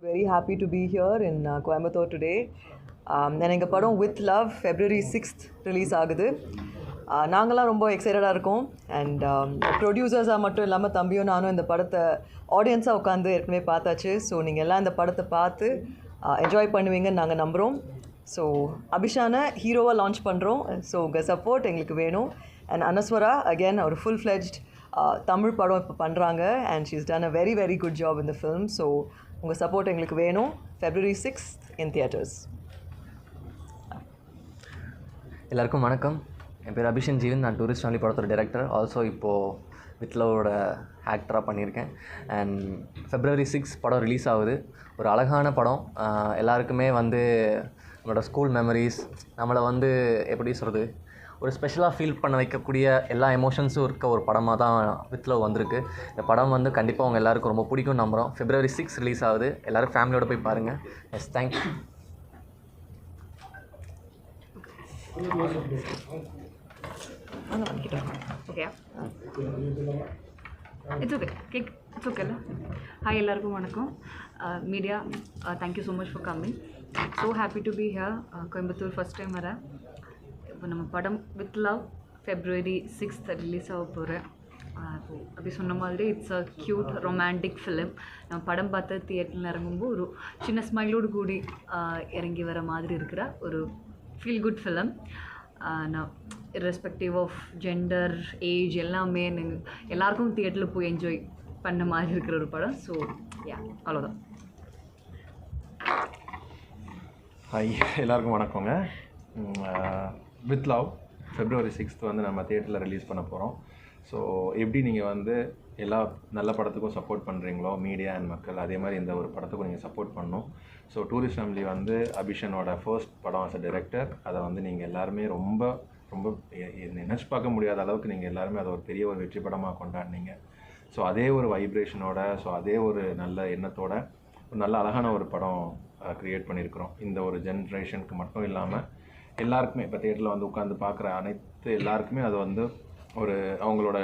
Very happy to be here in Coimbatore today. நான் எங்கள் படம் with love February 6th release ஆகுது. நாங்களாம் ரொம்ப எக்ஸைட்டடாக இருக்கோம். அண்ட் ப்ரொடியூசர்ஸாக மட்டும் இல்லாமல் தம்பியும் நானும் இந்த படத்தை ஆடியன்ஸாக உட்காந்து ஏற்கனவே பார்த்தாச்சு. ஸோ நீங்கள் எல்லாம் இந்த படத்தை பார்த்து என்ஜாய் பண்ணுவீங்கன்னு நாங்கள் நம்புகிறோம். ஸோ அபிஷானை ஹீரோவாக லான்ச் பண்ணுறோம். ஸோ உங்கள் சப்போர்ட் எங்களுக்கு வேணும். அண்ட் அனஸ்வரா அகேன் ஒரு ஃபுல் ஃப்ளெஜ்ட் தமிழ் படம் இப்போ பண்ணுறாங்க. And she's done a very very good job in the film. So உங்கள் சப்போர்ட் எங்களுக்கு வேணும். February 6th in theatres. எல்லாருக்கும் வணக்கம். என் பேர் அபிஷன் ஜீவன். நான் டூரிஸ்ட் ஃபேமிலி படத்தோட டைரக்டர். ஆல்சோ இப்போது வித்லவோட ஆக்டராக பண்ணியிருக்கேன். அண்ட் February 6 படம் ரிலீஸ் ஆகுது. ஒரு அழகான படம். எல்லாருக்குமே நம்மளோட ஸ்கூல் மெமரிஸ், நம்மளை எப்படி சொல்கிறது, ஒரு ஸ்பெஷலாக ஃபீல் பண்ண வைக்கக்கூடிய எல்லா எமோஷன்ஸும் இருக்க ஒரு படமாக தான் வித்லவ் வந்திருக்கு. இந்த படம் கண்டிப்பாக அவங்க எல்லாருக்கும் ரொம்ப பிடிக்கும்னு நம்புகிறோம். February 6 ரிலீஸ் ஆகுது. எல்லோரும் ஃபேமிலியோட போய் பாருங்கள். Yes, thank you. Okay, it's okay, it's ஓகேல. ஹாய், எல்லாருக்கும் வணக்கம். Media, thank you so much for coming. So happy to be here. Coimbatore first time வரேன். இப்போ நம்ம படம் with love February 6th release ஆக போகிறேன். அப்படி சொன்ன மாதிரி it's a cute romantic film. நம்ம படம் பார்த்து தியேட்டரில் இறங்கும்போது ஒரு சின்ன ஸ்மைலோடு கூடி இறங்கி வர மாதிரி இருக்கிற ஒரு ஃபீல் குட் ஃபிலிம். நான் இர்ரெஸ்பெக்டிவ் ஆஃப் ஜெண்டர், ஏஜ் எல்லாமே எல்லாருக்கும் தியேட்டரில் போய் என்ஜாய் பண்ண மாதிரி இருக்கிற ஒரு படம். ஸோ யா, அவ்வளோதான். ஹாய், எல்லாருக்கும் வணக்கங்க. வித் லவ் February 6th நம்ம தியேட்டரில் ரிலீஸ் பண்ண போகிறோம். ஸோ எப்படி நீங்கள் எல்லா நல்ல படத்துக்கும் சப்போர்ட் பண்ணுறீங்களோ, மீடியா அண்ட் மக்கள், அதே மாதிரி இந்த ஒரு படத்துக்கும் நீங்கள் சப்போர்ட் பண்ணணும். ஸோ டூரிஸ்ட் ஃபேமிலி அபிஷனோட ஃபர்ஸ்ட் படம் ஆஸ் அ டைரக்டர். அதை நீங்கள் எல்லாருமே ரொம்ப ரொம்ப நினச்சி பார்க்க முடியாத அளவுக்கு நீங்கள் எல்லாருமே அதை ஒரு பெரிய ஒரு வெற்றி படமாக கொண்டாடினீங்க. ஸோ அதே ஒரு வைப்ரேஷனோட, ஸோ அதே ஒரு நல்ல எண்ணத்தோட ஒரு நல்ல அழகான ஒரு படம் க்ரியேட் பண்ணியிருக்கிறோம். இந்த ஒரு ஜென்ரேஷனுக்கு மட்டும் இல்லாமல் எல்லாருக்குமே, இப்போ தியேட்டரில் உட்காந்து பார்க்குற அனைத்து எல்லாருக்குமே அது ஒரு அவங்களோட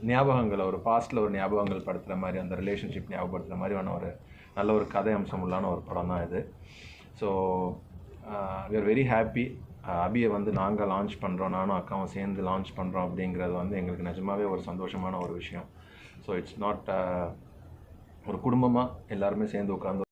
ஞாபகங்களை, ஒரு பாஸ்ட்டில் ஒரு ஞாபகங்கள் படுத்துகிற மாதிரி, அந்த ரிலேஷன்ஷிப் ஞாபகப்படுத்துகிற மாதிரியான ஒரு நல்ல ஒரு கதை அம்சம் உள்ளான ஒரு படம் தான் இது. So we are very happy. அபியை நாங்கள் லான்ச் பண்ணுறோம், நானும் அக்காவும் சேர்ந்து லான்ச் பண்ணுறோம் அப்படிங்கிறது எங்களுக்கு நிஜமாகவே ஒரு சந்தோஷமான ஒரு விஷயம். ஸோ இட்ஸ் நாட் ஒரு குடும்பமாக எல்லாருமே சேர்ந்து உட்காந்து